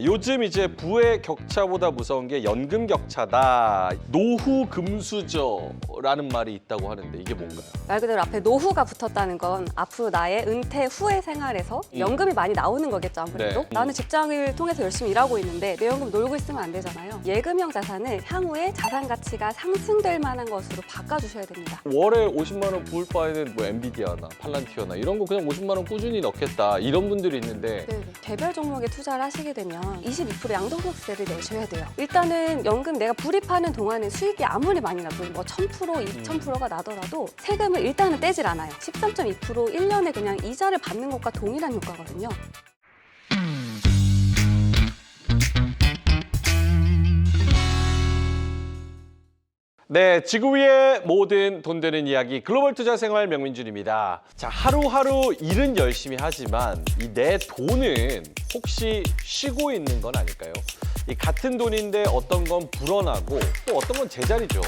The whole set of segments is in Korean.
요즘 이제 부의 격차보다 무서운 게 연금 격차다. 노후 금수저라는 말이 있다고 하는데 이게 뭔가요? 말 그대로 앞에 노후가 붙었다는 건 앞으로 나의 은퇴 후의 생활에서 연금이 많이 나오는 거겠죠, 아무래도. 네. 나는 직장을 통해서 열심히 일하고 있는데 내 연금 놀고 있으면 안 되잖아요. 예금형 자산을 향후에 자산 가치가 상승될 만한 것으로 바꿔주셔야 됩니다. 월에 50만 원 부을 바에는 뭐 엔비디아나 팔란티어나 이런 거 그냥 50만 원 꾸준히 넣겠다 이런 분들이 있는데 개별 종목에 투자를 하시게 되면 22% 양도소득세를 내셔야 돼요. 일단은 연금 내가 불입하는 동안은 수익이 아무리 많이 나도 뭐 1000%, 2000%가 나더라도 세금을 일단은 떼질 않아요. 13.2% 1년에 그냥 이자를 받는 것과 동일한 효과거든요. 네, 지구 위의 모든 돈 되는 이야기 글로벌 투자 생활 명민준입니다. 자, 하루하루 일은 열심히 하지만 이 내 돈은 혹시 쉬고 있는 건 아닐까요? 이 같은 돈인데 어떤 건 불어나고 또 어떤 건 제자리죠.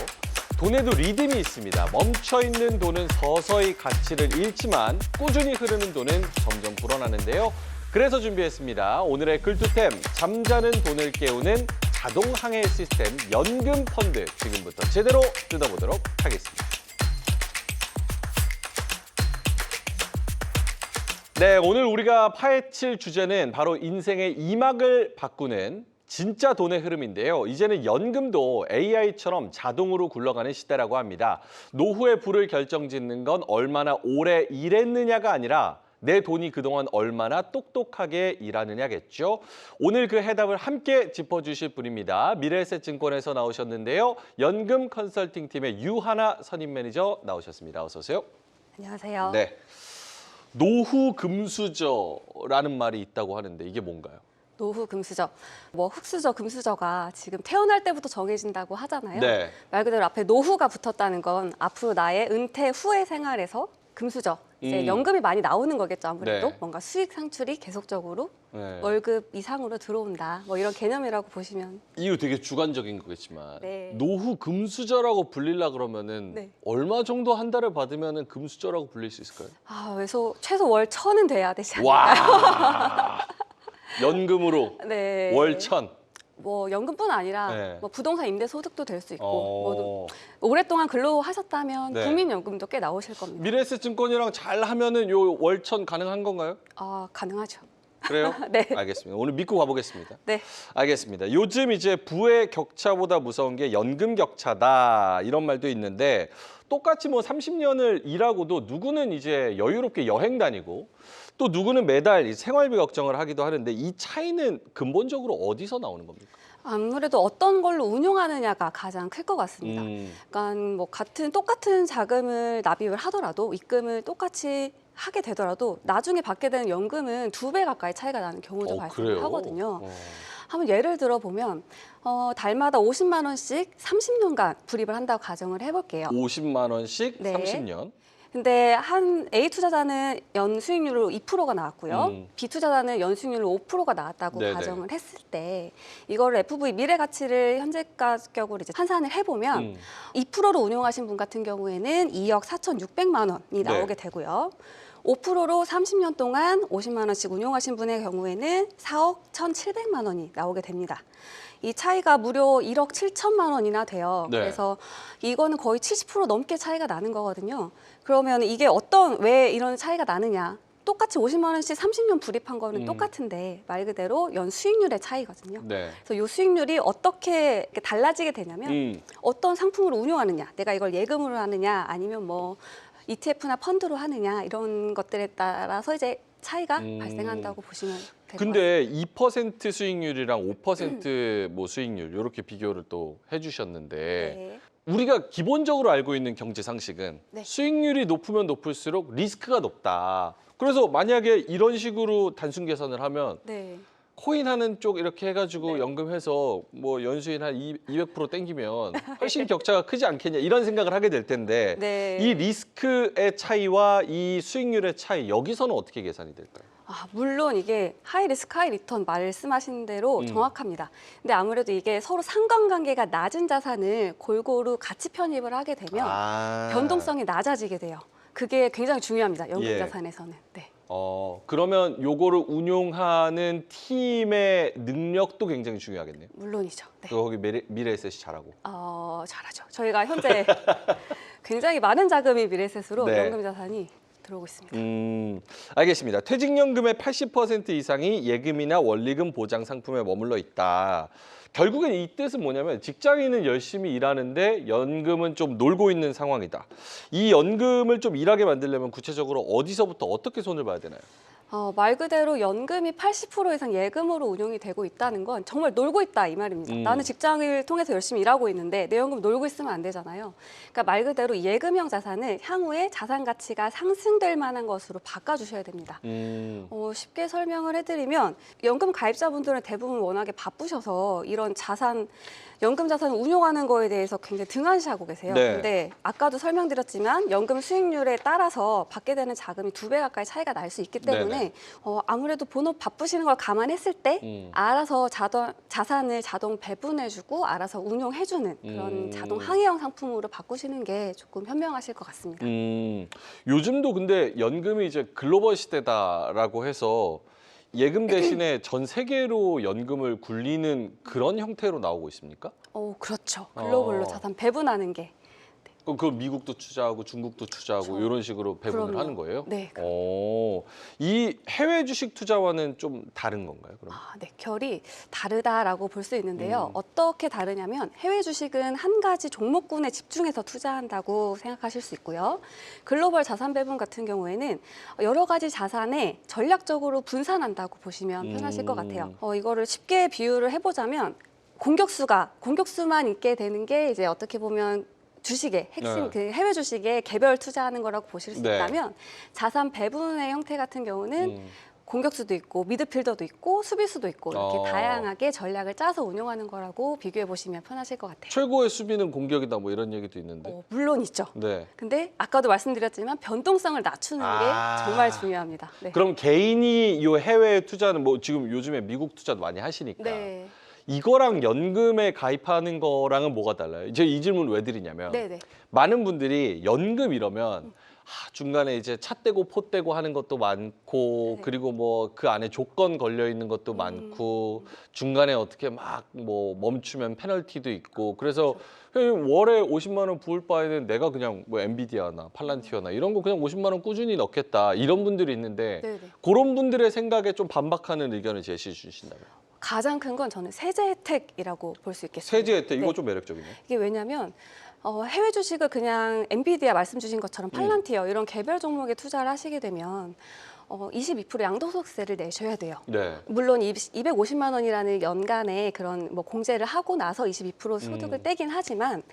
돈에도 리듬이 있습니다. 멈춰 있는 돈은 서서히 가치를 잃지만 꾸준히 흐르는 돈은 점점 불어나는데요. 그래서 준비했습니다. 오늘의 글투템, 잠자는 돈을 깨우는 자동 항해 시스템 연금 펀드 지금부터 제대로 뜯어보도록 하겠습니다. 네, 오늘 우리가 파헤칠 주제는 바로 인생의 이막을 바꾸는 진짜 돈의 흐름인데요. 이제는 연금도 AI처럼 자동으로 굴러가는 시대라고 합니다. 노후의 부를 결정짓는 건 얼마나 오래 일했느냐가 아니라 내 돈이 그동안 얼마나 똑똑하게 일하느냐겠죠. 오늘 그 해답을 함께 짚어주실 분입니다. 미래에셋증권에서 나오셨는데요. 연금 컨설팅팀의 유하나 선임 매니저 나오셨습니다. 어서 오세요. 안녕하세요. 네, 노후 금수저라는 말이 있다고 하는데 이게 뭔가요? 노후 금수저, 뭐 흑수저, 금수저가 지금 태어날 때부터 정해진다고 하잖아요. 네. 말 그대로 앞에 노후가 붙었다는 건 앞으로 나의 은퇴 후의 생활에서 금수저, 이제 연금이 많이 나오는 거겠죠, 아무래도. 네. 뭔가 수익 상출이 계속적으로 네. 월급 이상으로 들어온다. 뭐 이런 개념이라고 보시면. 이거 되게 주관적인 거겠지만 네. 노후 금수저라고 불리려 그러면은 네. 얼마 정도 한 달을 받으면은 금수저라고 불릴 수 있을까요? 최소 월 1000은 돼야 되지 않을까요? 와, 연금으로 네. 월 1000. 뭐 연금뿐 아니라 네. 뭐 부동산 임대 소득도 될 수 있고 어... 오랫동안 근로하셨다면 네. 국민연금도 꽤 나오실 겁니다. 미래에셋증권이랑 잘 하면은 요 월 1000 가능한 건가요? 가능하죠. 그래요? 네. 알겠습니다. 오늘 믿고 가보겠습니다. 네. 알겠습니다. 요즘 이제 부의 격차보다 무서운 게 연금 격차다 이런 말도 있는데 똑같이 뭐 30년을 일하고도 누구는 이제 여유롭게 여행 다니고 또 누구는 매달 이 생활비 걱정을 하기도 하는데 이 차이는 근본적으로 어디서 나오는 겁니까? 아무래도 어떤 걸로 운용하느냐가 가장 클 것 같습니다. 그러니까 뭐 똑같은 자금을 납입을 하더라도 입금을 똑같이 하게 되더라도 나중에 받게 되는 연금은 2배 가까이 차이가 나는 경우도 발생을 하거든요. 한번 예를 들어 보면 달마다 50만 원씩 30년간 불입을 한다고 가정을 해볼게요. 50만 원씩 네. 30년. 근데 한 A 투자자는 연 수익률로 2%가 나왔고요. B 투자자는 연 수익률로 5%가 나왔다고 네네. 가정을 했을 때 이거를 FV 미래 가치를 현재 가격으로 이제 환산을 해보면 2%로 운용하신 분 같은 경우에는 2억 4,600만 원이 나오게 되고요. 5%로 30년 동안 50만 원씩 운용하신 분의 경우에는 4억 1,700만 원이 나오게 됩니다. 이 차이가 무려 1억 7천만 원이나 돼요. 네. 그래서 이거는 거의 70% 넘게 차이가 나는 거거든요. 그러면 이게 왜 이런 차이가 나느냐? 똑같이 50만 원씩 30년 불입한 거는 똑같은데 말 그대로 연 수익률의 차이거든요. 네. 그래서 이 수익률이 어떻게 달라지게 되냐면 어떤 상품으로 운용하느냐, 내가 이걸 예금으로 하느냐, 아니면 뭐 ETF나 펀드로 하느냐 이런 것들에 따라서 이제 차이가 발생한다고 보시면 될 것 같습니다. 근데 2% 수익률이랑 5% 뭐 수익률 이렇게 비교를 또 해주셨는데 네. 우리가 기본적으로 알고 있는 경제 상식은 네. 수익률이 높으면 높을수록 리스크가 높다. 그래서 만약에 이런 식으로 단순 계산을 하면 네. 코인 하는 쪽 이렇게 해가지고 네. 연금해서 뭐 연수인 한 200% 땡기면 훨씬 격차가 크지 않겠냐 이런 생각을 하게 될 텐데 네. 이 리스크의 차이와 이 수익률의 차이 여기서는 어떻게 계산이 될까요? 물론 이게 하이 리스크 하이 리턴 말씀하신 대로 정확합니다. 근데 아무래도 이게 서로 상관관계가 낮은 자산을 골고루 가치 편입을 하게 되면 변동성이 낮아지게 돼요. 그게 굉장히 중요합니다. 연금 예. 자산에서는. 네. 그러면 요거를 운용하는 팀의 능력도 굉장히 중요하겠네요. 물론이죠. 네. 거기 미래에셋이 잘하고. 잘하죠. 저희가 현재 굉장히 많은 자금이 미래에셋으로 네. 연금 자산이 들어오고 있습니다. 알겠습니다. 퇴직연금의 80% 이상이 예금이나 원리금 보장 상품에 머물러 있다. 결국엔 이 뜻은 뭐냐면 직장인은 열심히 일하는데 연금은 좀 놀고 있는 상황이다. 이 연금을 좀 일하게 만들려면 구체적으로 어디서부터 어떻게 손을 봐야 되나요? 말 그대로 연금이 80% 이상 예금으로 운용이 되고 있다는 건 정말 놀고 있다 이 말입니다. 나는 직장을 통해서 열심히 일하고 있는데 내 연금 놀고 있으면 안 되잖아요. 그러니까 말 그대로 예금형 자산을 향후에 자산 가치가 상승될 만한 것으로 바꿔주셔야 됩니다. 쉽게 설명을 해드리면 연금 가입자분들은 대부분 워낙에 바쁘셔서 이런 연금 자산을 운용하는 거에 대해서 굉장히 등한시하고 계세요. 네. 근데 아까도 설명드렸지만 연금 수익률에 따라서 받게 되는 자금이 2배 가까이 차이가 날 수 있기 때문에 네네. 아무래도 본업 바쁘시는 걸 감안했을 때 알아서 자산을 자동 배분해주고 알아서 운용해주는 그런 자동 항해형 상품으로 바꾸시는 게 조금 현명하실 것 같습니다. 요즘도 근데 연금이 이제 글로벌 시대다라고 해서 예금 대신에 전 세계로 연금을 굴리는 그런 형태로 나오고 있습니까? 그렇죠. 글로벌로 자산 배분하는 게. 그 미국도 투자하고 중국도 투자하고 그렇죠. 이런 식으로 배분을 그럼요. 하는 거예요? 네. 이 해외 주식 투자와는 좀 다른 건가요? 그럼? 네, 결이 다르다라고 볼 수 있는데요. 어떻게 다르냐면 해외 주식은 한 가지 종목군에 집중해서 투자한다고 생각하실 수 있고요. 글로벌 자산 배분 같은 경우에는 여러 가지 자산에 전략적으로 분산한다고 보시면 편하실 것 같아요. 이거를 쉽게 비유를 해보자면 공격수만 있게 되는 게 이제 어떻게 보면 주식의 핵심, 그 해외 주식에 개별 투자하는 거라고 보실 수 네. 있다면 자산 배분의 형태 같은 경우는 공격수도 있고 미드필더도 있고 수비수도 있고 이렇게 다양하게 전략을 짜서 운용하는 거라고 비교해 보시면 편하실 것 같아요. 최고의 수비는 공격이다 뭐 이런 얘기도 있는데. 물론 있죠. 네. 근데 아까도 말씀드렸지만 변동성을 낮추는 게 정말 중요합니다. 네. 그럼 개인이 이 해외 투자는 뭐 지금 요즘에 미국 투자도 많이 하시니까 네. 이거랑 연금에 가입하는 거랑은 뭐가 달라요? 제가 이 질문을 왜 드리냐면 네네. 많은 분들이 연금 이러면 중간에 이제 차 떼고 포 떼고 하는 것도 많고 네. 그리고 뭐 그 안에 조건 걸려 있는 것도 많고 중간에 어떻게 막 뭐 멈추면 페널티도 있고 그래서 월에 50만 원 부을 바에는 내가 그냥 뭐 엔비디아나 팔란티어나 이런 거 그냥 50만 원 꾸준히 넣겠다 이런 분들이 있는데 네네. 그런 분들의 생각에 좀 반박하는 의견을 제시해 주신다면 가장 큰 건 저는 세제 혜택이라고 볼 수 있겠습니다. 세제 혜택 이거 네. 좀 매력적이네. 이게 왜냐면 해외 주식을 그냥 엔비디아 말씀 주신 것처럼 팔란티어 이런 개별 종목에 투자를 하시게 되면 22% 양도소득세를 내셔야 돼요. 네. 물론 250만 원이라는 연간에 그런 뭐 공제를 하고 나서 22% 소득을 떼긴 하지만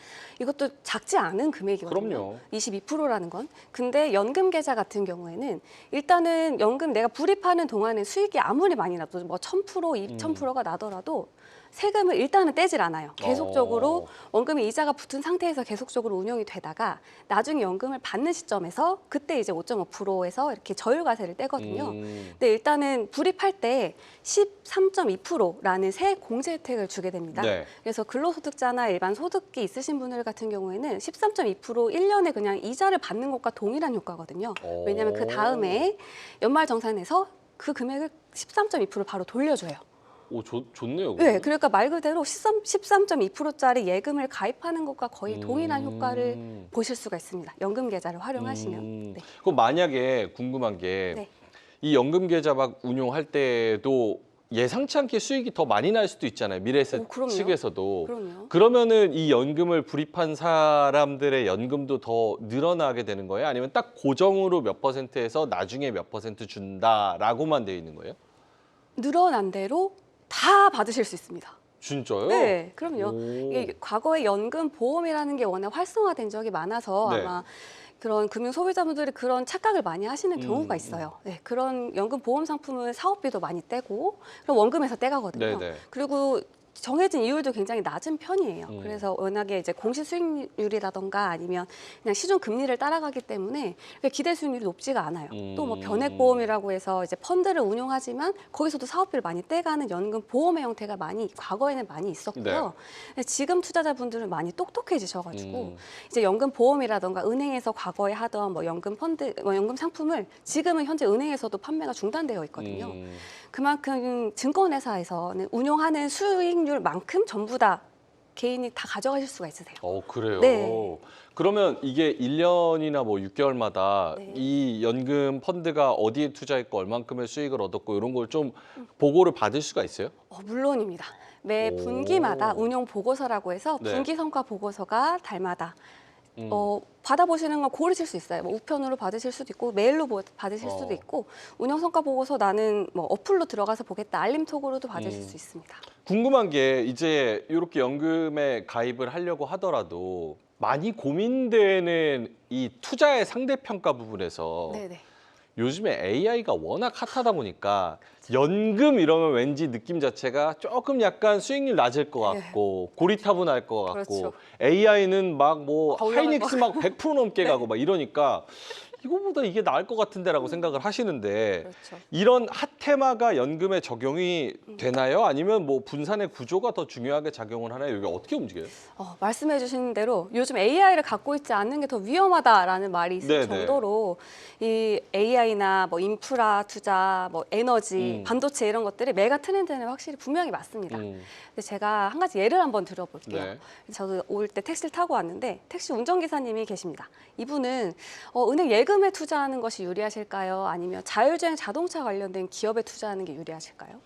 이것도 작지 않은 금액이거든요. 그럼요. 22%라는 건. 근데 연금 계좌 같은 경우에는 일단은 연금 내가 불입하는 동안에 수익이 아무리 많이 나도 뭐 1000%, 2000%가 나더라도 세금을 일단은 떼질 않아요. 계속적으로 원금이 이자가 붙은 상태에서 계속적으로 운영이 되다가 나중에 연금을 받는 시점에서 그때 이제 5.5%에서 이렇게 저율과세를 떼거든요. 근데 일단은 불입할 때 13.2%라는 세 공제 혜택을 주게 됩니다. 네. 그래서 근로소득자나 일반 소득이 있으신 분들 같은 경우에는 13.2% 1년에 그냥 이자를 받는 것과 동일한 효과거든요. 왜냐하면 그 다음에 연말정산에서 그 금액을 13.2% 바로 돌려줘요. 좋네요. 네, 그러니까 말 그대로 13.2%짜리 예금을 가입하는 것과 거의 동일한 효과를 보실 수가 있습니다. 연금 계좌를 활용하시면. 네. 그럼 만약에 궁금한 게 네. 이 연금 계좌 막 운용할 때도 예상치 않게 수익이 더 많이 날 수도 있잖아요. 미래에셋 그럼요. 측에서도. 그럼요. 그러면은 이 연금을 불입한 사람들의 연금도 더 늘어나게 되는 거예요? 아니면 딱 고정으로 몇 %에서 나중에 몇 % 준다라고만 되어 있는 거예요? 늘어난 대로 다 받으실 수 있습니다. 진짜요? 네, 그럼요. 오. 이게 과거에 연금 보험이라는 게 워낙 활성화된 적이 많아서 네. 아마 그런 금융 소비자분들이 그런 착각을 많이 하시는 경우가 있어요. 네, 그런 연금 보험 상품은 사업비도 많이 떼고 그럼 원금에서 떼가거든요. 네네. 그리고 정해진 이율도 굉장히 낮은 편이에요. 음. 그래서 워낙에 이제 공시 수익률이라던가 아니면 그냥 시중 금리를 따라가기 때문에 기대 수익률이 높지가 않아요. 또 뭐 변액보험이라고 해서 이제 펀드를 운용하지만 거기서도 사업비를 많이 떼가는 연금 보험의 형태가 많이 과거에는 많이 있었고요. 근데 지금 투자자분들은 많이 똑똑해지셔가지고 이제 연금 보험이라던가 은행에서 과거에 하던 뭐 연금 펀드, 뭐 연금 상품을 지금은 현재 은행에서도 판매가 중단되어 있거든요. 그만큼 증권회사에서는 운용하는 수익률만큼 전부 다 개인이 다 가져가실 수가 있으세요. 그래요? 네. 그러면 이게 1년이나 뭐 6개월마다 네. 이 연금 펀드가 어디에 투자했고 얼만큼의 수익을 얻었고 이런 걸 좀 보고를 받을 수가 있어요? 물론입니다. 매 오. 분기마다 운용 보고서라고 해서 네. 분기 성과 보고서가 달마다 받아보시는 건 고르실 수 있어요. 뭐 우편으로 받으실 수도 있고 메일로 받으실 수도 있고 운영 성과 보고서 나는 뭐 어플로 들어가서 보겠다 알림톡으로도 받으실 수 있습니다. 궁금한 게 이제 이렇게 연금에 가입을 하려고 하더라도 많이 고민되는 이 투자의 상대평가 부분에서 네네. 요즘에 AI가 워낙 핫하다 보니까 연금 이러면 왠지 느낌 자체가 조금 약간 수익률 낮을 것 같고 고리타분할 것 같고 그렇죠. AI는 막 뭐 올라갈 하이닉스 막 100% 넘게 네. 가고 막 이러니까 이거보다 이게 나을 것 같은데라고 생각을 하시는데 그렇죠. 이런 핫테마가 연금에 적용이 되나요? 아니면 뭐 분산의 구조가 더 중요하게 작용을 하나요? 이게 어떻게 움직여요? 말씀해 주신 대로 요즘 AI를 갖고 있지 않는 게 더 위험하다라는 말이 있을 네네. 정도로 이 AI나 뭐 인프라 투자, 뭐 에너지, 반도체 이런 것들이 메가 트렌드는 확실히 분명히 맞습니다. 근데 제가 한 가지 예를 한번 들어볼게요. 네. 저도 올 때 택시를 타고 왔는데 택시 운전기사님이 계십니다. 이분은 은행 예금에 투자하는 것이 유리하실까요? 아니면 자율주행 자동차 관련된 기업에 투자하는 게 유리하실까요?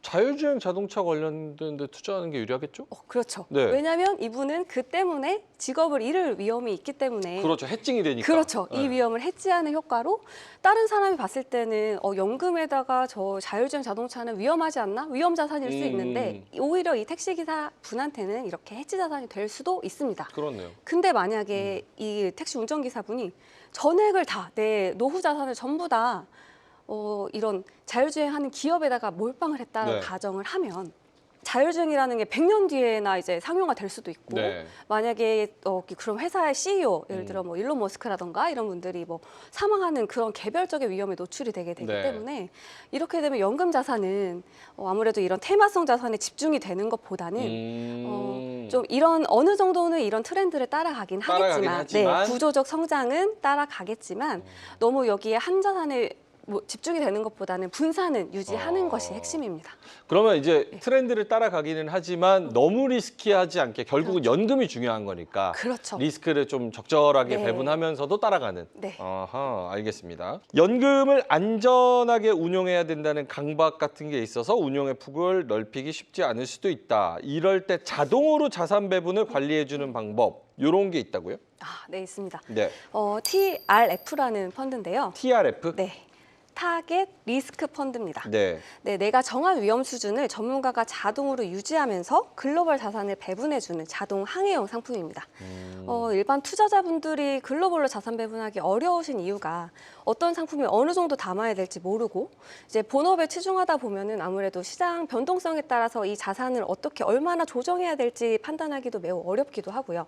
자율주행 자동차 관련된 데 투자하는 게 유리하겠죠? 그렇죠. 네. 왜냐하면 이분은 그 때문에 직업을 잃을 위험이 있기 때문에 그렇죠. 해칭이 되니까. 그렇죠. 네. 이 위험을 해지하는 효과로 다른 사람이 봤을 때는 연금에다가 저 자율주행 자동차는 위험하지 않나? 위험 자산일 수 있는데 오히려 이 택시기사 분한테는 이렇게 해지 자산이 될 수도 있습니다. 그렇네요. 근데 만약에 이 택시 운전기사분이 전액을 다 내 노후 자산을 전부 다 이런 자율주행하는 기업에다가 몰빵을 했다는 네. 가정을 하면 자율주행이라는 게 100년 뒤에나 이제 상용화 될 수도 있고 네. 만약에 그런 회사의 CEO 예를 들어 뭐 일론 머스크라던가 이런 분들이 뭐 사망하는 그런 개별적인 위험에 노출이 되기 네. 때문에 이렇게 되면 연금 자산은 아무래도 이런 테마성 자산에 집중이 되는 것보다는 좀 이런 어느 정도는 이런 트렌드를 따라가긴 하겠지만, 네, 구조적 성장은 따라가겠지만 너무 여기에 한 자산에 집중이 되는 것보다는 분산은 유지하는 것이 핵심입니다. 그러면 이제 트렌드를 따라가기는 하지만 너무 리스키하지 않게 결국은 연금이 중요한 거니까 그렇죠. 리스크를 좀 적절하게 네. 배분하면서도 따라가는. 네. 아하, 알겠습니다. 연금을 안전하게 운용해야 된다는 강박 같은 게 있어서 운용의 폭을 넓히기 쉽지 않을 수도 있다. 이럴 때 자동으로 자산 배분을 관리해주는 방법 이런 게 있다고요? 네, 있습니다. 네. TRF라는 펀드인데요. TRF? 네. 타겟 리스크 펀드입니다. 네. 네, 내가 정한 위험 수준을 전문가가 자동으로 유지하면서 글로벌 자산을 배분해주는 자동 항해형 상품입니다. 일반 투자자분들이 글로벌로 자산 배분하기 어려우신 이유가 어떤 상품이 어느 정도 담아야 될지 모르고 이제 본업에 치중하다 보면은 아무래도 시장 변동성에 따라서 이 자산을 어떻게 얼마나 조정해야 될지 판단하기도 매우 어렵기도 하고요.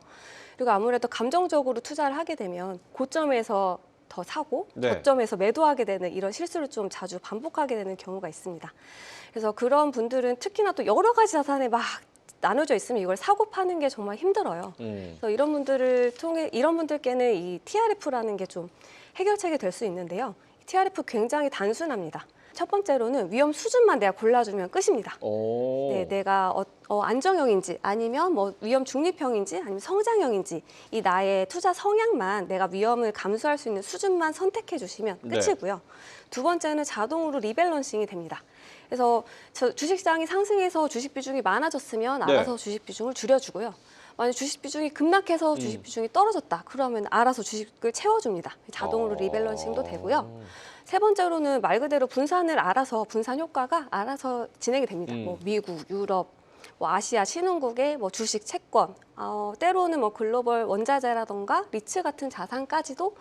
그리고 아무래도 감정적으로 투자를 하게 되면 고점에서 더 사고 네. 저점에서 매도하게 되는 이런 실수를 좀 자주 반복하게 되는 경우가 있습니다. 그래서 그런 분들은 특히나 또 여러 가지 자산에 막 나눠져 있으면 이걸 사고 파는 게 정말 힘들어요. 그래서 이런 분들께는 이 TRF라는 게 좀 해결책이 될 수 있는데요. TRF 굉장히 단순합니다. 첫 번째로는 위험 수준만 내가 골라주면 끝입니다. 네, 내가 안정형인지 아니면 뭐 위험 중립형인지 아니면 성장형인지 이 나의 투자 성향만 내가 위험을 감수할 수 있는 수준만 선택해 주시면 끝이고요. 두 번째는 자동으로 리밸런싱이 됩니다. 그래서 주식시장이 상승해서 주식 비중이 많아졌으면 알아서 주식 비중을 줄여주고요. 만약 주식 비중이 급락해서 주식 비중이 떨어졌다. 그러면 알아서 주식을 채워줍니다. 자동으로 리밸런싱도 되고요. 세 번째로는 말 그대로 분산을 알아서 분산 효과가 알아서 진행이 됩니다. 뭐 미국, 유럽, 뭐 아시아 신흥국의 뭐 주식 채권, 때로는 뭐 글로벌 원자재라던가 리츠 같은 자산까지도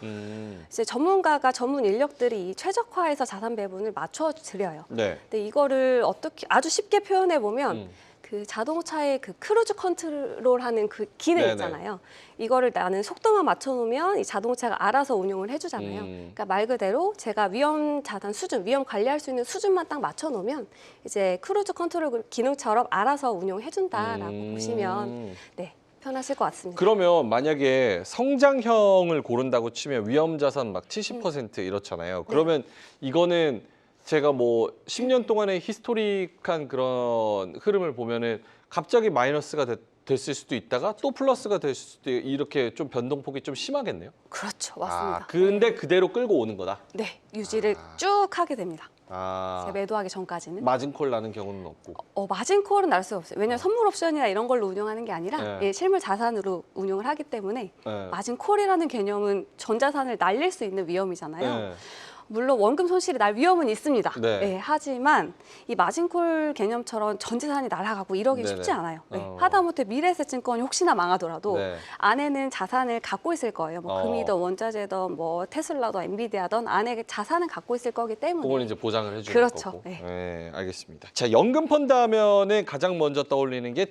이제 전문가가 전문 인력들이 이 최적화해서 자산 배분을 맞춰 드려요. 네. 근데 이거를 어떻게 아주 쉽게 표현해 보면 그 자동차의 그 크루즈 컨트롤하는 그 기능 네네. 있잖아요. 이거를 나는 속도만 맞춰놓으면 이 자동차가 알아서 운용을 해주잖아요. 그러니까 말 그대로 제가 위험 자산 수준, 위험 관리할 수 있는 수준만 딱 맞춰놓으면 이제 크루즈 컨트롤 기능처럼 알아서 운용해준다라고 보시면 네, 편하실 것 같습니다. 그러면 만약에 성장형을 고른다고 치면 위험 자산 막 70% 이렇잖아요. 그러면 이거는 제가 뭐 10년 동안의 히스토릭한 그런 흐름을 보면은 갑자기 마이너스가 됐을 수도 있다가 또 플러스가 될 수도 이렇게 좀 변동폭이 좀 심하겠네요. 그렇죠, 맞습니다. 아, 근데 그대로 끌고 오는 거다. 네, 유지를 쭉 하게 됩니다. 아, 제가 매도하기 전까지는. 마진콜 나는 경우는 없고. 마진콜은 날 수가 없어요. 왜냐하면 선물 옵션이나 이런 걸로 운용하는 게 아니라 네. 예, 실물 자산으로 운용을 하기 때문에 네. 마진콜이라는 개념은 전 자산을 날릴 수 있는 위험이잖아요. 네. 물론 원금 손실이 날 위험은 있습니다. 네. 예, 하지만 이 마진콜 개념처럼 전 재산이 날아가고 이러기 네네. 쉽지 않아요. 예, 어. 하다못해 미래에셋증권이 혹시나 망하더라도 네. 안에는 자산을 갖고 있을 거예요. 뭐 어. 금이든 원자재든 뭐 테슬라든 엔비디아든 안에 자산은 갖고 있을 거기 때문에 그걸 이제 보장을 해주는 그렇죠. 거고. 네. 네, 알겠습니다. 자, 연금 펀드 하면은 가장 먼저 떠올리는 게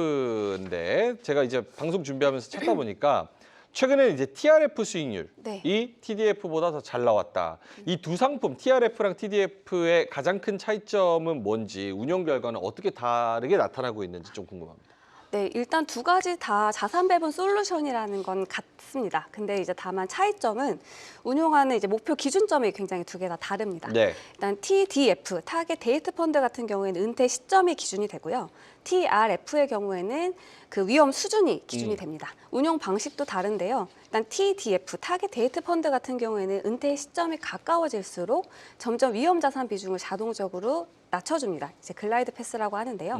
TDF인데 제가 이제 방송 준비하면서 찾다 보니까 최근에 이제 TRF 수익률 네. 이 TDF보다 더 잘 나왔다. 이 두 상품 TRF랑 TDF의 가장 큰 차이점은 뭔지 운용 결과는 어떻게 다르게 나타나고 있는지 좀 궁금합니다. 네, 일단 두 가지 다 자산 배분 솔루션이라는 건 같습니다. 근데 이제 다만 차이점은 운용하는 이제 목표 기준점이 굉장히 두 개 다 다릅니다. 네. 일단 TDF, 타겟 데이트 펀드 같은 경우에는 은퇴 시점이 기준이 되고요. TRF의 경우에는 그 위험 수준이 기준이 됩니다. 운용 방식도 다른데요. 일단 TDF, 타겟 데이트 펀드 같은 경우에는 은퇴 시점이 가까워질수록 점점 위험 자산 비중을 자동적으로 낮춰줍니다. 이제 글라이드 패스라고 하는데요.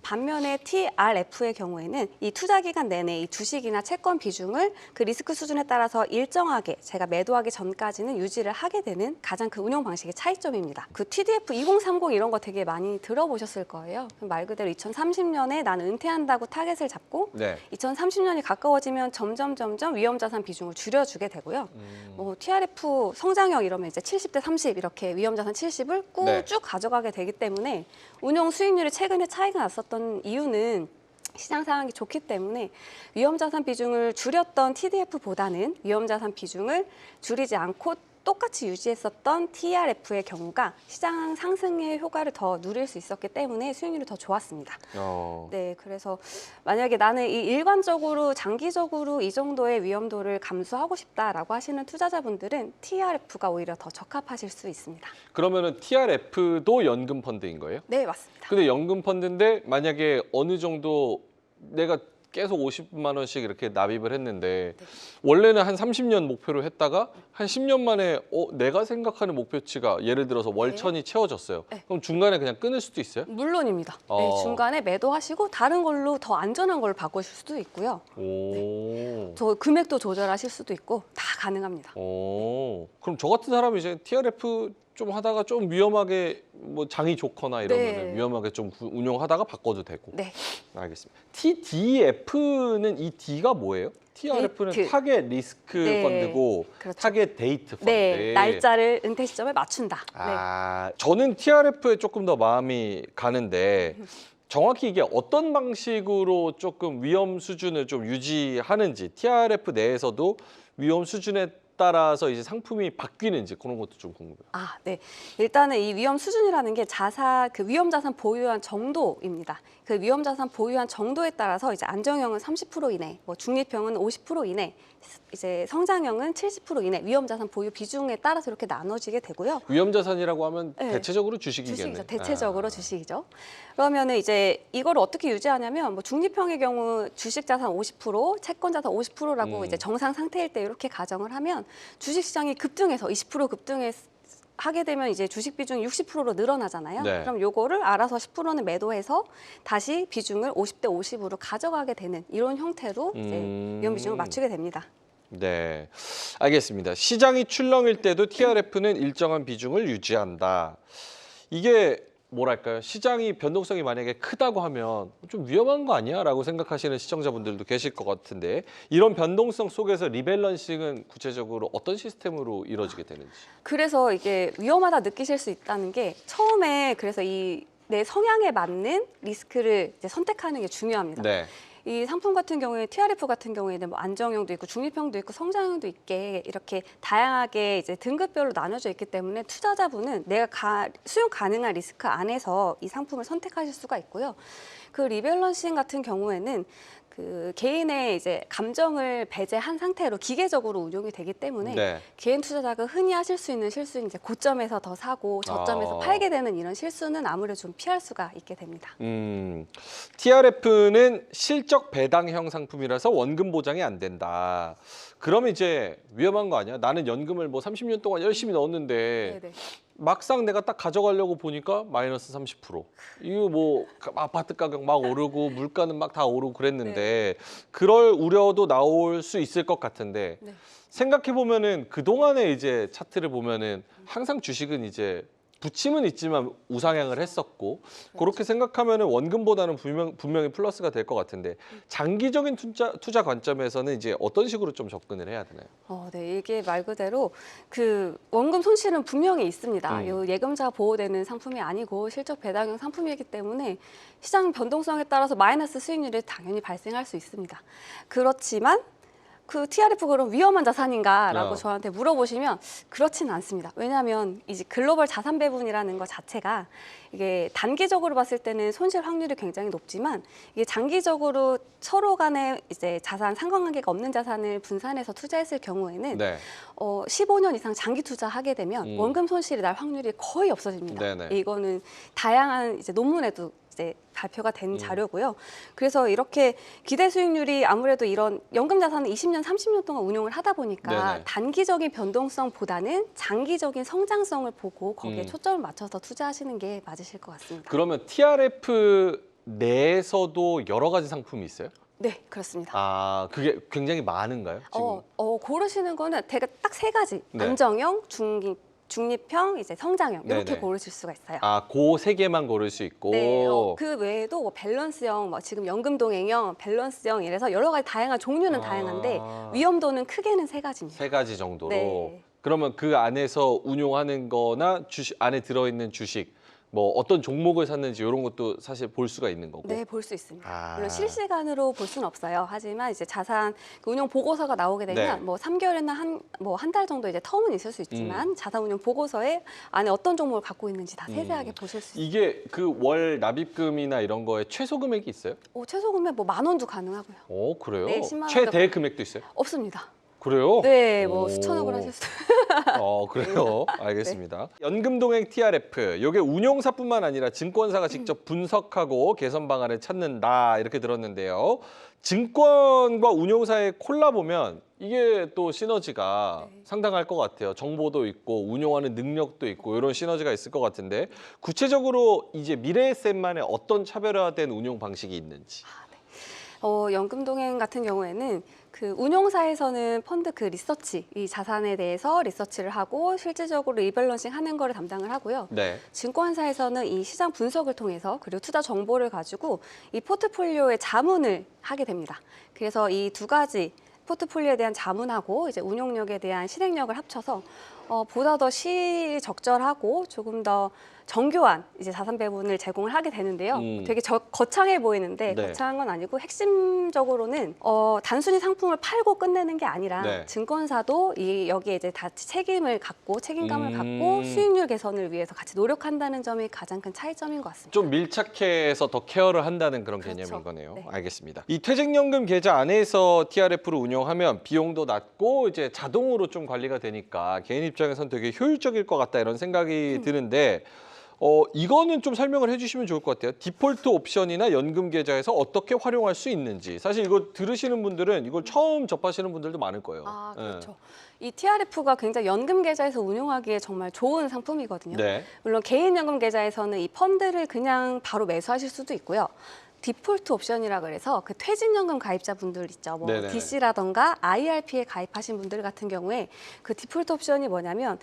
반면에 TRF의 경우에는 이 투자 기간 내내 이 주식이나 채권 비중을 그 리스크 수준에 따라서 일정하게 제가 매도하기 전까지는 유지를 하게 되는 가장 그 운용 방식의 차이점입니다. 그 TDF 2030 이런 거 되게 많이 들어보셨을 거예요. 말 그대로 2030년에 나는 은퇴한다고 타겟을 잡고 네. 2030년이 가까워지면 점점 위험 자산 비중을 줄여주게 되고요. 뭐 TRF 성장형 이러면 이제 70대 30 이렇게 위험 자산 70을 쭉 네. 가져가게 되기 때문에 운용 수익률이 최근에 차이가 났었던 이유는 시장 상황이 좋기 때문에 위험 자산 비중을 줄였던 TDF보다는 위험 자산 비중을 줄이지 않고 똑같이 유지했었던 TRF의 경우가 시장 상승의 효과를 더 누릴 수 있었기 때문에 수익률이 더 좋았습니다. 네, 그래서 만약에 나는 이 일관적으로 장기적으로 이 정도의 위험도를 감수하고 싶다라고 하시는 투자자분들은 TRF가 오히려 더 적합하실 수 있습니다. 그러면은 TRF도 연금 펀드인 거예요? 네, 맞습니다. 근데 연금 펀드인데 만약에 어느 정도 내가 계속 50만 원씩 이렇게 납입을 했는데 원래는 한 30년 목표로 했다가 한 10년 만에 내가 생각하는 목표치가 예를 들어서 월천이 채워졌어요. 네. 그럼 중간에 그냥 끊을 수도 있어요? 물론입니다. 네, 중간에 매도하시고 다른 걸로 더 안전한 걸 바꾸실 수도 있고요. 오. 저 금액도 조절하실 수도 있고 다 가능합니다. 그럼 저 같은 사람이 이제 TRF 좀 하다가 좀 위험하게 뭐 장이 좋거나 이러면 네. 위험하게 좀 운용하다가 바꿔도 되고. 네. 알겠습니다. TDF는 이 D가 뭐예요? TRF는 데이트. 타겟 리스크 네. 펀드고 그렇죠. 타겟 데이트 펀드. 네, 날짜를 은퇴 시점에 맞춘다. 네. 저는 TRF에 조금 더 마음이 가는데 정확히 이게 어떤 방식으로 조금 위험 수준을 좀 유지하는지 TRF 내에서도 위험 수준에 따라서 이제 상품이 바뀌는지 그런 것도 좀 궁금해요. 네. 일단은 이 위험 수준이라는 게 그 위험 자산 보유한 정도입니다. 그 위험 자산 보유한 정도에 따라서 이제 안정형은 30% 이내, 뭐 중립형은 50% 이내, 이제 성장형은 70% 이내 위험 자산 보유 비중에 따라서 이렇게 나눠지게 되고요. 위험 자산이라고 하면 네. 대체적으로 주식이겠네. 주식이죠. 대체적으로 주식이죠. 그러면은 이제 이걸 어떻게 유지하냐면 뭐 중립형의 경우 주식 자산 50%, 채권 자산 50%라고 이제 정상 상태일 때 이렇게 가정을 하면 주식 시장이 급등해서 20% 하게 되면 이제 주식 비중이 60%로 늘어나잖아요. 네. 그럼 요거를 알아서 10%는 매도해서 다시 비중을 50대 50으로 가져가게 되는 이런 형태로 이제 위험 비중을 맞추게 됩니다. 네, 알겠습니다. 시장이 출렁일 때도 TRF는 일정한 비중을 유지한다. 이게 뭐랄까요? 시장이 변동성이 만약에 크다고 하면 좀 위험한 거 아니야? 라고 생각하시는 시청자분들도 계실 것 같은데 이런 변동성 속에서 리밸런싱은 구체적으로 어떤 시스템으로 이루어지게 되는지. 그래서 이게 위험하다 느끼실 수 있다는 게 처음에 그래서 이 내 성향에 맞는 리스크를 이제 선택하는 게 중요합니다. 네. 이 상품 같은 경우에 TRF 같은 경우에는 뭐 안정형도 있고 중립형도 있고 성장형도 있게 이렇게 다양하게 이제 등급별로 나눠져 있기 때문에 투자자분은 내가 수용 가능한 리스크 안에서 이 상품을 선택하실 수가 있고요. 그 리밸런싱 같은 경우에는 그 개인의 이제 감정을 배제한 상태로 기계적으로 운용이 되기 때문에 네. 개인 투자자가 흔히 하실 수 있는 실수인 이제 고점에서 더 사고 저점에서 아. 팔게 되는 이런 실수는 아무래도 좀 피할 수가 있게 됩니다. TRF는 실적 배당형 상품이라서 원금 보장이 안 된다. 그러면 이제 위험한 거 아니야? 나는 연금을 뭐 30년 동안 열심히 넣었는데 네네. 막상 내가 딱 가져가려고 보니까 마이너스 30%. 이거 뭐 아파트 가격 막 오르고 물가는 막 다 오르고 그랬는데 그럴 우려도 나올 수 있을 것 같은데 네. 생각해 보면은 그 동안에 이제 차트를 보면은 항상 주식은 이제 부침은 있지만 우상향을 했었고 그렇게 생각하면은 원금보다는 분명히 플러스가 될 것 같은데 장기적인 투자 관점에서는 이제 어떤 식으로 좀 접근을 해야 되나요? 네, 이게 말 그대로 그 원금 손실은 분명히 있습니다. 요 예금자 보호되는 상품이 아니고 실적 배당형 상품이기 때문에 시장 변동성에 따라서 마이너스 수익률이 당연히 발생할 수 있습니다. 그렇지만 그 TRF 그럼 위험한 자산인가라고 저한테 물어보시면 그렇지는 않습니다. 왜냐하면 이제 글로벌 자산 배분이라는 것 자체가 이게 단기적으로 봤을 때는 손실 확률이 굉장히 높지만 이게 장기적으로 서로 간에 이제 자산 상관관계가 없는 자산을 분산해서 투자했을 경우에는 네. 15년 이상 장기 투자하게 되면 원금 손실이 날 확률이 거의 없어집니다. 네네. 이거는 다양한 이제 논문에도 이제 발표가 된 자료고요. 그래서 이렇게 기대 수익률이 아무래도 이런 연금 자산을 20년, 30년 동안 운용을 하다 보니까 네네. 단기적인 변동성보다는 장기적인 성장성을 보고 거기에 초점을 맞춰서 투자하시는 게 맞으실 것 같습니다. 그러면 TRF 내에서도 여러 가지 상품이 있어요? 네, 그렇습니다. 아, 그게 굉장히 많은가요? 지금? 고르시는 거는 되게 딱 세 가지. 네. 안정형, 중립형, 이제 성장형 이렇게 네네. 고르실 수가 있어요. 아, 그 세 개만 고를 수 있고. 네, 그 외에도 뭐 밸런스형, 뭐 지금 연금 동행형, 밸런스형 이래서 여러 가지 다양한 종류는 다양한데 위험도는 크게는 세 가지입니다. 세 가지 정도로. 네. 그러면 그 안에서 운용하는 거나 주식 안에 들어있는 주식 뭐 어떤 종목을 샀는지 이런 것도 사실 볼 수가 있는 거고. 네, 볼 수 있습니다. 아. 물론 실시간으로 볼 수는 없어요. 하지만 이제 자산 그 운용 보고서가 나오게 되면 네. 뭐 3개월이나 한 달 정도 이제 텀은 있을 수 있지만 자산 운용 보고서에 안에 어떤 종목을 갖고 있는지 다 세세하게 보실 수 있어요. 이게 그 월 납입금이나 이런 거에 최소 금액이 있어요? 최소 금액 뭐 10,000원도 가능하고요. 그래요? 네, 10만 원 최대 금액도 있어요? 없습니다. 그래요? 네, 뭐 오. 수천억을 하셨어요. 그래요? 알겠습니다. 연금동행 TRF, 이게 운용사뿐만 아니라 증권사가 직접 분석하고 개선 방안을 찾는다 이렇게 들었는데요. 증권과 운용사의 콜라보면 이게 또 시너지가 상당할 것 같아요. 정보도 있고 운용하는 능력도 있고 이런 시너지가 있을 것 같은데 구체적으로 이제 미래에셋만의 어떤 차별화된 운용 방식이 있는지. 연금동행 같은 경우에는 그 운용사에서는 펀드 그 리서치, 이 자산에 대해서 리서치를 하고 실질적으로 리밸런싱 하는 거를 담당을 하고요. 네. 증권사에서는 이 시장 분석을 통해서 그리고 투자 정보를 가지고 이 포트폴리오의 자문을 하게 됩니다. 그래서 이 두 가지 포트폴리오에 대한 자문하고 이제 운용력에 대한 실행력을 합쳐서 보다 더 시적절하고 조금 더 정교한 이제 자산 배분을 제공을 하게 되는데요. 되게 거창해 보이는데 네. 거창한 건 아니고 핵심적으로는 단순히 상품을 팔고 끝내는 게 아니라 네. 증권사도 여기에 이제 다 책임을 갖고 책임감을 갖고 수익률 개선을 위해서 같이 노력한다는 점이 가장 큰 차이점인 것 같습니다. 좀 밀착해서 더 케어를 한다는 그런 그렇죠. 개념인 거네요. 네. 알겠습니다. 이 퇴직연금 계좌 안에서 TRF를 운영하면 비용도 낮고 이제 자동으로 좀 관리가 되니까 개인 입장에선 되게 효율적일 것 같다 이런 생각이 드는데 이거는 좀 설명을 해주시면 좋을 것 같아요. 디폴트 옵션이나 연금 계좌에서 어떻게 활용할 수 있는지. 사실 이거 들으시는 분들은 이걸 처음 접하시는 분들도 많을 거예요. 그렇죠. 이 TRF가 굉장히 연금 계좌에서 운용하기에 정말 좋은 상품이거든요. 네. 물론 개인연금 계좌에서는 이 펀드를 그냥 바로 매수하실 수도 있고요. 디폴트 옵션이라 그래서 그 퇴직연금 가입자분들 있죠. 뭐 네네. DC라던가 IRP에 가입하신 분들 같은 경우에 그 디폴트 옵션이 뭐냐면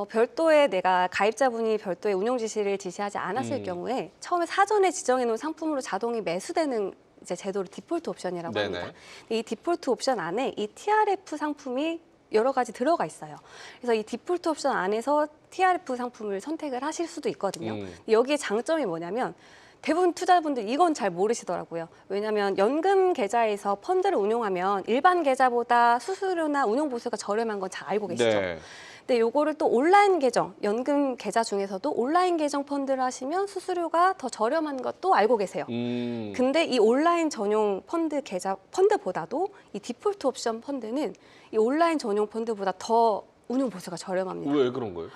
별도의 내가 가입자분이 별도의 운용 지시를 지시하지 않았을 경우에 처음에 사전에 지정해 놓은 상품으로 자동이 매수되는 이제 제도를 디폴트 옵션이라고 네네. 합니다. 이 디폴트 옵션 안에 이 TRF 상품이 여러 가지 들어가 있어요. 그래서 이 디폴트 옵션 안에서 TRF 상품을 선택을 하실 수도 있거든요. 여기에 장점이 뭐냐면 대부분 투자자분들 이건 잘 모르시더라고요. 왜냐하면 연금 계좌에서 펀드를 운용하면 일반 계좌보다 수수료나 운용 보수가 저렴한 건 잘 알고 계시죠? 네. 근데 요거를 또 온라인 계정, 연금 계좌 중에서도 온라인 계정 펀드를 하시면 수수료가 더 저렴한 것도 알고 계세요. 근데 이 온라인 전용 펀드 계좌 펀드보다도 이 디폴트 옵션 펀드는 이 온라인 전용 펀드보다 더 운용 보수가 저렴합니다. 왜 그런 거예요?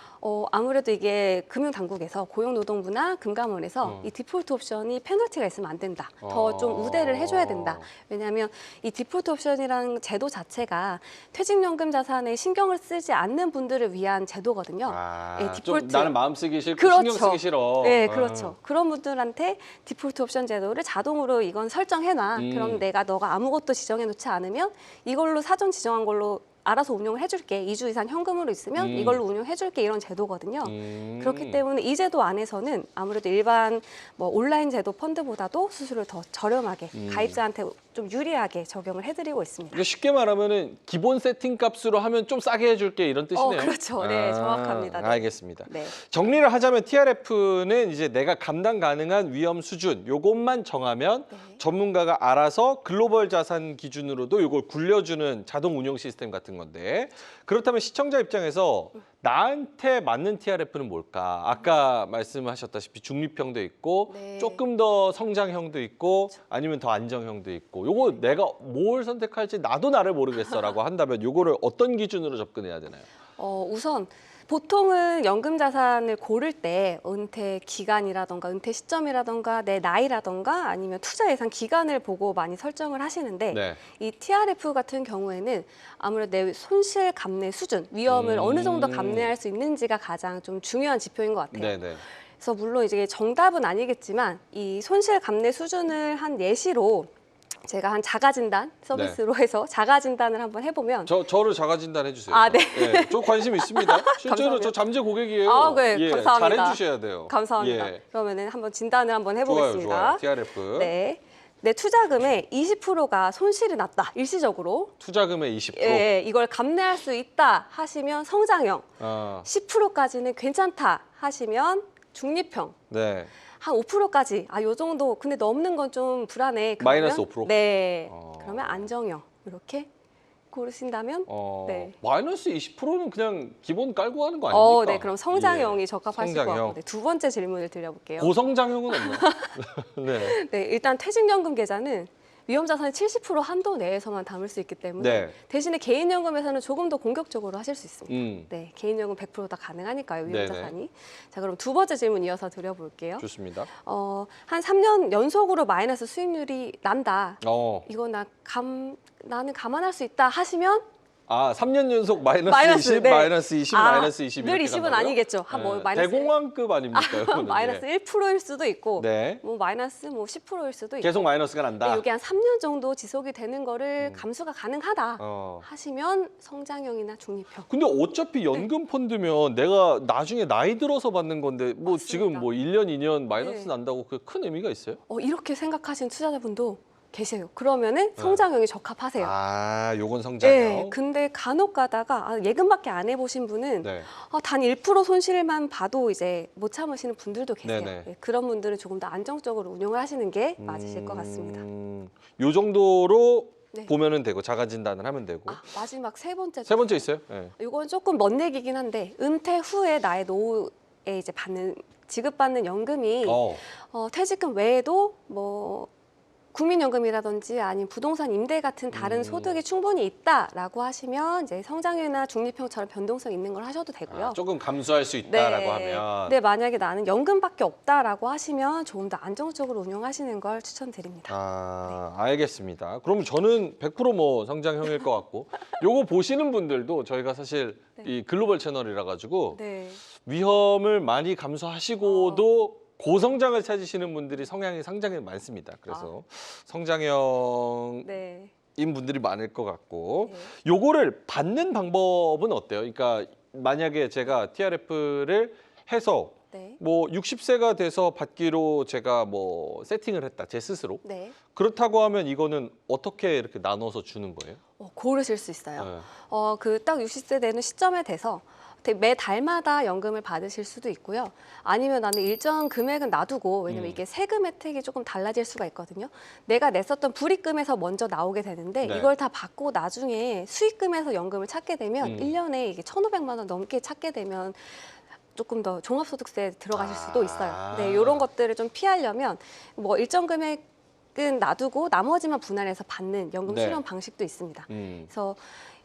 아무래도 이게 금융당국에서 고용노동부나 금감원에서 이 디폴트 옵션이 페널티가 있으면 안 된다. 더 좀 우대를 해줘야 된다. 왜냐하면 이 디폴트 옵션이라는 제도 자체가 퇴직연금 자산에 신경을 쓰지 않는 분들을 위한 제도거든요. 예, 좀 나는 마음 쓰기 싫고 그렇죠. 신경 쓰기 싫어. 네, 그렇죠. 그런 분들한테 디폴트 옵션 제도를 자동으로 이건 설정해놔. 그럼 너가 아무것도 지정해놓지 않으면 이걸로 사전 지정한 걸로 알아서 운용을 해줄게. 2주 이상 현금으로 있으면 이걸로 운용해줄게. 이런 제도거든요. 그렇기 때문에 이 제도 안에서는 아무래도 일반 뭐 온라인 제도 펀드보다도 수수료를 더 저렴하게 가입자한테 좀 유리하게 적용을 해드리고 있습니다. 그러니까 쉽게 말하면은 기본 세팅 값으로 하면 좀 싸게 해줄게 이런 뜻이네요. 그렇죠. 네, 정확합니다. 네. 알겠습니다. 네. 정리를 하자면 TRF는 이제 내가 감당 가능한 위험 수준 요것만 정하면 네. 전문가가 알아서 글로벌 자산 기준으로도 요걸 굴려주는 자동 운용 시스템 같은 건데 그렇다면 시청자 입장에서 나한테 맞는 TRF는 뭘까? 아까 말씀하셨다시피 중립형도 있고 네. 조금 더 성장형도 있고 아니면 더 안정형도 있고 요거 내가 뭘 선택할지 나도 나를 모르겠어라고 한다면 요거를 어떤 기준으로 접근해야 되나요? 우선 보통은 연금 자산을 고를 때 은퇴 기간이라던가 은퇴 시점이라던가 내 나이라던가 아니면 투자 예상 기간을 보고 많이 설정을 하시는데 네. 이 TRF 같은 경우에는 아무래도 내 손실 감내 수준, 위험을 어느 정도 감내할 수 있는지가 가장 좀 중요한 지표인 것 같아요. 네네. 그래서 물론 이제 정답은 아니겠지만 이 손실 감내 수준을 한 예시로 제가 한 자가진단 서비스로 해서 자가진단을 한번 해보면 저를 자가진단 해주세요. 아, 네. 예, 저 관심 있습니다. 실제로 감사합니다. 저 잠재 고객이에요. 네, 예, 감사합니다. 잘해주셔야 돼요. 감사합니다. 예. 그러면은 한번 진단을 한번 좋아요, 해보겠습니다. 좋아요. TRF. 네. 내 투자금의 20%가 손실이 났다, 일시적으로. 투자금의 20%. 예, 이걸 감내할 수 있다 하시면 성장형, 10%까지는 괜찮다 하시면 중립형, 네. 한 5%까지, 요 정도, 근데 넘는 건 좀 불안해. 그러면, 마이너스 5%? 네. 그러면 안정형, 이렇게 고르신다면, 네. 마이너스 20%는 그냥 기본 깔고 하는 거 아닙니까? 네, 그럼 성장형이 예. 적합하실 것 성장형. 같고. 네, 두 번째 질문을 드려볼게요. 고성장형은 없나요? 네. 네, 일단 퇴직연금 계좌는 위험자산의 70% 한도 내에서만 담을 수 있기 때문에 네. 대신에 개인연금에서는 조금 더 공격적으로 하실 수 있습니다. 음, 네, 개인연금 100%다 가능하니까요, 네네. 위험자산이. 자, 그럼 두 번째 질문 이어서 드려볼게요. 좋습니다. 한 3년 연속으로 마이너스 수익률이 난다. 어. 이거 나는 감안할 수 있다 하시면 3년 연속 마이너스 20, 네. 마이너스 20, 마이너스 20 늘 이렇게 20은 간다고요? 아니겠죠. 뭐 마이너스 대공황급 아닙니까? 이거는? 마이너스 예. 1%일 수도 있고 네. 뭐 마이너스 10%일 수도 있고 계속 마이너스가 난다. 이게 한 3년 정도 지속이 되는 거를 감수가 가능하다 하시면 성장형이나 중립형. 근데 어차피 연금 펀드면 내가 나중에 나이 들어서 받는 건데 뭐 맞습니다. 지금 뭐 1년, 2년 마이너스 네. 난다고 그 큰 의미가 있어요? 이렇게 생각하시는 투자자분도 계세요. 그러면은 성장형이 적합하세요. 요건 성장형. 네, 근데 간혹 가다가 예금밖에 안 해보신 분은 네. 단 1% 손실만 봐도 이제 못 참으시는 분들도 계세요. 네네. 네, 그런 분들은 조금 더 안정적으로 운용을 하시는 게 맞으실 것 같습니다. 요 정도로 네. 보면은 되고 자가 진단을 하면 되고. 마지막 세 번째. 세 번째 있어요? 네. 이건 조금 먼 얘기긴 한데 은퇴 후에 나의 노후에 이제 지급받는 연금이 퇴직금 외에도 뭐 국민연금이라든지 아니면 부동산 임대 같은 다른 소득이 충분히 있다라고 하시면 이제 성장률이나 중립형처럼 변동성 있는 걸 하셔도 되고요. 조금 감수할 수 있다라고 하면. 네, 만약에 나는 연금밖에 없다라고 하시면 조금 더 안정적으로 운용하시는 걸 추천드립니다. 알겠습니다. 그럼 저는 100%뭐 성장형일 것 같고 요거 보시는 분들도 저희가 사실 이 글로벌 채널이라 가지고 네. 위험을 많이 감수하시고도 고성장을 찾으시는 분들이 성향이 상당히 많습니다. 그래서 성장형인 네. 분들이 많을 것 같고 네. 요거를 받는 방법은 어때요? 그러니까 만약에 제가 TRF를 해서 네. 뭐 60세가 돼서 받기로 제가 뭐 세팅을 했다, 제 스스로. 네. 그렇다고 하면 이거는 어떻게 이렇게 나눠서 주는 거예요? 고르실 수 있어요. 네. 그 딱 60세 되는 시점에 돼서 매 달마다 연금을 받으실 수도 있고요. 아니면 나는 일정 금액은 놔두고, 왜냐면 이게 세금 혜택이 조금 달라질 수가 있거든요. 내가 냈었던 불입금에서 먼저 나오게 되는데 네. 이걸 다 받고 나중에 수익금에서 연금을 찾게 되면 1년에 이게 1,500만 원 넘게 찾게 되면 조금 더 종합소득세에 들어가실 수도 있어요. 네, 이런 것들을 좀 피하려면 뭐 일정 금액은 놔두고 나머지만 분할해서 받는 연금 네. 수령 방식도 있습니다. 그래서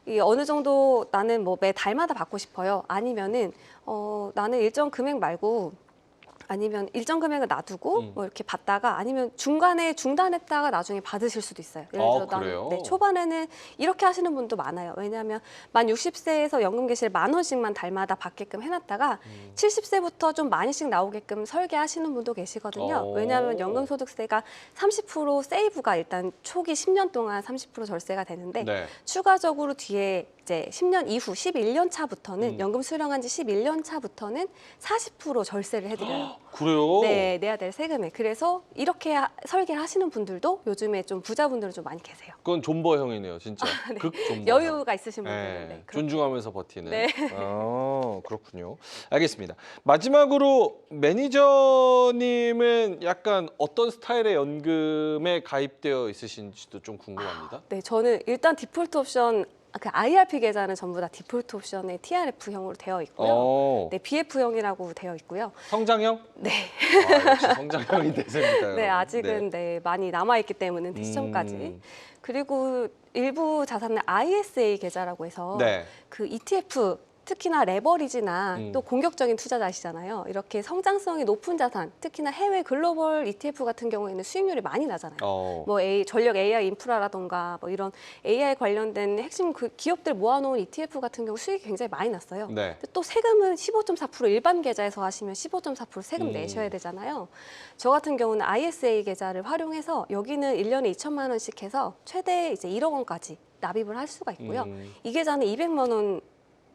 이 어느 정도 나는 뭐 매 달마다 받고 싶어요. 아니면은 나는 일정 금액 말고 아니면 일정 금액을 놔두고 뭐 이렇게 받다가 아니면 중간에 중단했다가 나중에 받으실 수도 있어요. 예를 들어 그래요? 네, 초반에는 이렇게 하시는 분도 많아요. 왜냐하면 만 60세에서 연금 개시를 10,000원씩만 달마다 받게끔 해놨다가 70세부터 좀 많이씩 나오게끔 설계하시는 분도 계시거든요. 왜냐하면 연금소득세가 30% 세이브가 일단 초기 10년 동안 30% 절세가 되는데 네. 추가적으로 뒤에 이제 10년 이후 11년 차부터는 연금 수령한 지 11년 차부터는 40% 절세를 해드려요. 그래요? 네, 내야 될 세금에. 그래서 이렇게 설계를 하시는 분들도 요즘에 좀 부자분들은 좀 많이 계세요. 그건 존버형이네요, 진짜. 네. 극존버형. 여유가 있으신 분들은. 네, 네, 그렇게. 존중하면서 버티는. 네. 그렇군요. 알겠습니다. 마지막으로 매니저님은 약간 어떤 스타일의 연금에 가입되어 있으신지도 좀 궁금합니다. 네, 저는 일단 디폴트 옵션 그 IRP 계좌는 전부 다 디폴트 옵션에 TRF형으로 되어 있고요. 네, BF형이라고 되어 있고요. 성장형? 네. 역시 성장형이 대세입니다. 네, 여러분. 아직은 네, 많이 남아 있기 때문에 시점까지. 그리고 일부 자산은 ISA 계좌라고 해서 네. 그 ETF 특히나 레버리지나 또 공격적인 투자자시잖아요. 이렇게 성장성이 높은 자산, 특히나 해외 글로벌 ETF 같은 경우에는 수익률이 많이 나잖아요. 뭐 전력 AI 인프라라던가 뭐 이런 AI 관련된 핵심 그 기업들 모아놓은 ETF 같은 경우 수익이 굉장히 많이 났어요. 네. 근데 또 세금은 15.4% 일반 계좌에서 하시면 15.4% 세금 내셔야 되잖아요. 저 같은 경우는 ISA 계좌를 활용해서 여기는 1년에 2천만 원씩 해서 최대 이제 1억 원까지 납입을 할 수가 있고요. 이 계좌는 200만 원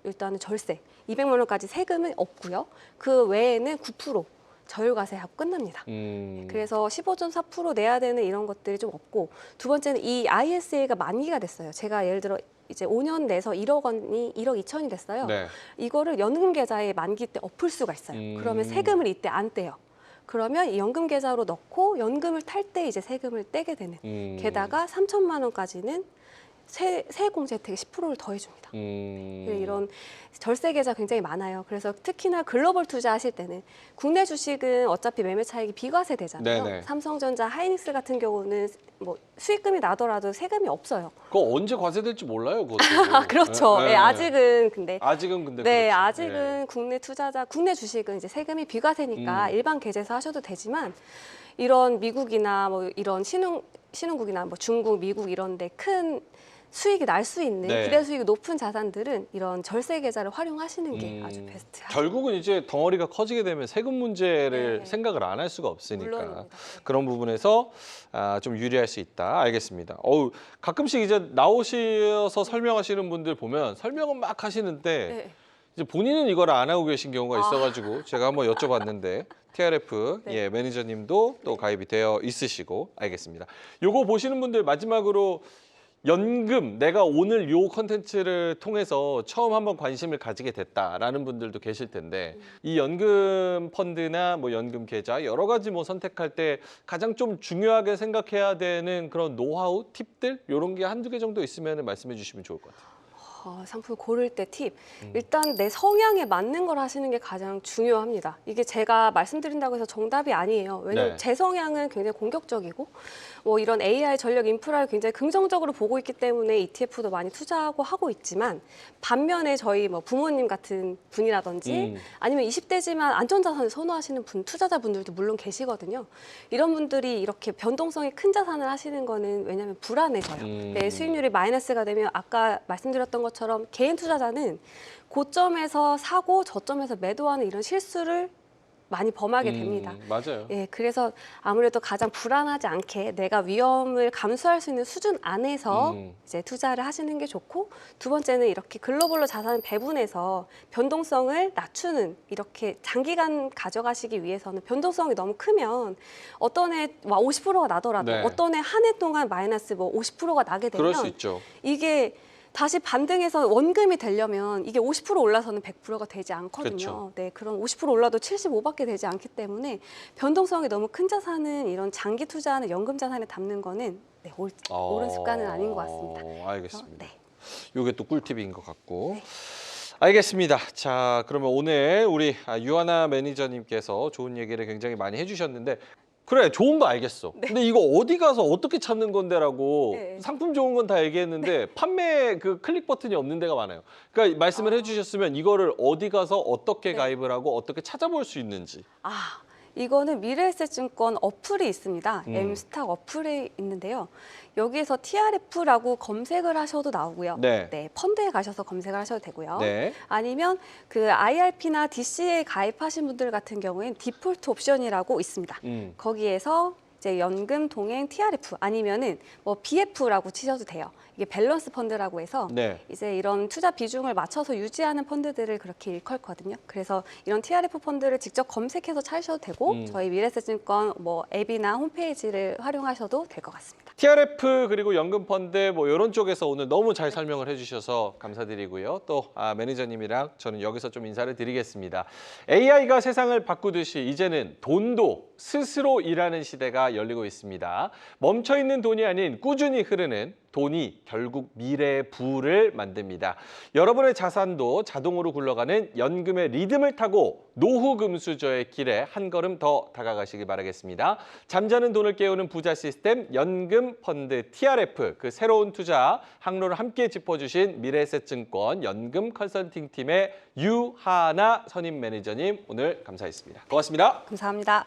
일단은 절세, 200만 원까지 세금은 없고요. 그 외에는 9% 저율과세하고 끝납니다. 그래서 15.4% 내야 되는 이런 것들이 좀 없고, 두 번째는 이 ISA가 만기가 됐어요. 제가 예를 들어 이제 5년 내서 1억 원이 1억 2천이 됐어요. 네. 이거를 연금 계좌에 만기 때 엎을 수가 있어요. 그러면 세금을 이때 안 떼요. 그러면 이 연금 계좌로 넣고 연금을 탈 때 이제 세금을 떼게 되는. 게다가 3천만 원까지는 세액공제 혜택이 10%를 더해줍니다. 이런 절세 계좌 굉장히 많아요. 그래서 특히나 글로벌 투자하실 때는 국내 주식은 어차피 매매 차익이 비과세 되잖아요. 네네. 삼성전자, 하이닉스 같은 경우는 뭐 수익금이 나더라도 세금이 없어요. 그거 언제 과세될지 몰라요, 그것도. 그렇죠. 네, 네, 아직은 근데 아직은 네, 그렇죠. 아직은 국내 투자자, 국내 주식은 이제 세금이 비과세니까 일반 계좌에서 하셔도 되지만 이런 미국이나 뭐 이런 신흥국이나 뭐 중국, 미국 이런데 큰 수익이 날 수 있는 네. 기대 수익이 높은 자산들은 이런 절세 계좌를 활용하시는 게 아주 베스트하죠. 결국은 이제 덩어리가 커지게 되면 세금 문제를 네. 생각을 안 할 수가 없으니까 물론입니다. 그런 부분에서 좀 유리할 수 있다. 알겠습니다. 가끔씩 이제 나오셔서 설명하시는 분들 보면 설명은 막 하시는데 네. 이제 본인은 이걸 안 하고 계신 경우가 있어가지고 제가 한번 여쭤봤는데 TRF 네. 매니저님도 또 가입이 되어 있으시고 알겠습니다. 요거 보시는 분들 마지막으로 연금, 내가 오늘 요 컨텐츠를 통해서 처음 한번 관심을 가지게 됐다라는 분들도 계실 텐데 이 연금 펀드나 뭐 연금 계좌 여러 가지 뭐 선택할 때 가장 좀 중요하게 생각해야 되는 그런 노하우, 팁들 이런 게 한두 개 정도 있으면 말씀해 주시면 좋을 것 같아요. 상품을 고를 때 팁. 일단 내 성향에 맞는 걸 하시는 게 가장 중요합니다. 이게 제가 말씀드린다고 해서 정답이 아니에요. 왜냐하면 네. 제 성향은 굉장히 공격적이고 뭐 이런 AI 전력 인프라를 굉장히 긍정적으로 보고 있기 때문에 ETF도 많이 투자하고 하고 있지만 반면에 저희 뭐 부모님 같은 분이라든지 아니면 20대지만 안전자산을 선호하시는 투자자분들도 물론 계시거든요. 이런 분들이 이렇게 변동성이 큰 자산을 하시는 거는 왜냐하면 불안해서요. 내 수익률이 마이너스가 되면 아까 말씀드렸던 것처럼 개인 투자자는 고점에서 사고 저점에서 매도하는 이런 실수를 많이 범하게 됩니다. 맞아요. 예, 그래서 아무래도 가장 불안하지 않게 내가 위험을 감수할 수 있는 수준 안에서 이제 투자를 하시는 게 좋고, 두 번째는 이렇게 글로벌로 자산을 배분해서 변동성을 낮추는, 이렇게 장기간 가져가시기 위해서는 변동성이 너무 크면 어떤 해 50%가 나더라도 네. 어떤 해 한 해 동안 마이너스 뭐 50%가 나게 그럴 수 되면 있죠. 이게 다시 반등해서 원금이 되려면 이게 50% 올라서는 100%가 되지 않거든요. 그쵸. 네, 그런 50% 올라도 75밖에 되지 않기 때문에 변동성이 너무 큰 자산은, 이런 장기 투자하는 연금 자산에 담는 거는 네, 옳은 습관은 아닌 것 같습니다. 알겠습니다. 네. 이게 또 꿀팁인 것 같고. 알겠습니다. 자, 그러면 오늘 우리 유하나 매니저님께서 좋은 얘기를 굉장히 많이 해주셨는데, 그래, 좋은 거 알겠어. 근데 이거 어디 가서 어떻게 찾는 건데라고 네. 상품 좋은 건 다 얘기했는데 판매 그 클릭 버튼이 없는 데가 많아요. 그러니까 말씀을 해주셨으면 이거를 어디 가서 어떻게 네. 가입을 하고 어떻게 찾아볼 수 있는지. 이거는 미래에셋증권 어플이 있습니다. M스탁 어플이 있는데요. 여기에서 TRF라고 검색을 하셔도 나오고요. 네. 펀드에 가셔서 검색을 하셔도 되고요. 네. 아니면 그 IRP나 DC에 가입하신 분들 같은 경우에는 디폴트 옵션이라고 있습니다. 거기에서 이제 연금 동행 TRF 아니면은 뭐 BF라고 치셔도 돼요. 이게 밸런스 펀드라고 해서 네. 이제 이런 투자 비중을 맞춰서 유지하는 펀드들을 그렇게 일컬거든요. 그래서 이런 TRF 펀드를 직접 검색해서 찾으셔도 되고 저희 미래에셋증권 뭐 앱이나 홈페이지를 활용하셔도 될 것 같습니다. TRF 그리고 연금 펀드 뭐 이런 쪽에서 오늘 너무 잘 설명을 해주셔서 감사드리고요. 또 매니저님이랑 저는 여기서 좀 인사를 드리겠습니다. AI가 세상을 바꾸듯이 이제는 돈도 스스로 일하는 시대가 열리고 있습니다. 멈춰 있는 돈이 아닌 꾸준히 흐르는 돈이 결국 미래의 부를 만듭니다. 여러분의 자산도 자동으로 굴러가는 연금의 리듬을 타고 노후 금수저의 길에 한 걸음 더 다가가시기 바라겠습니다. 잠자는 돈을 깨우는 부자 시스템 연금 펀드 TRF, 그 새로운 투자 항로를 함께 짚어주신 미래에셋증권 연금 컨설팅 팀의 유하나 선임 매니저님, 오늘 감사했습니다. 고맙습니다. 감사합니다.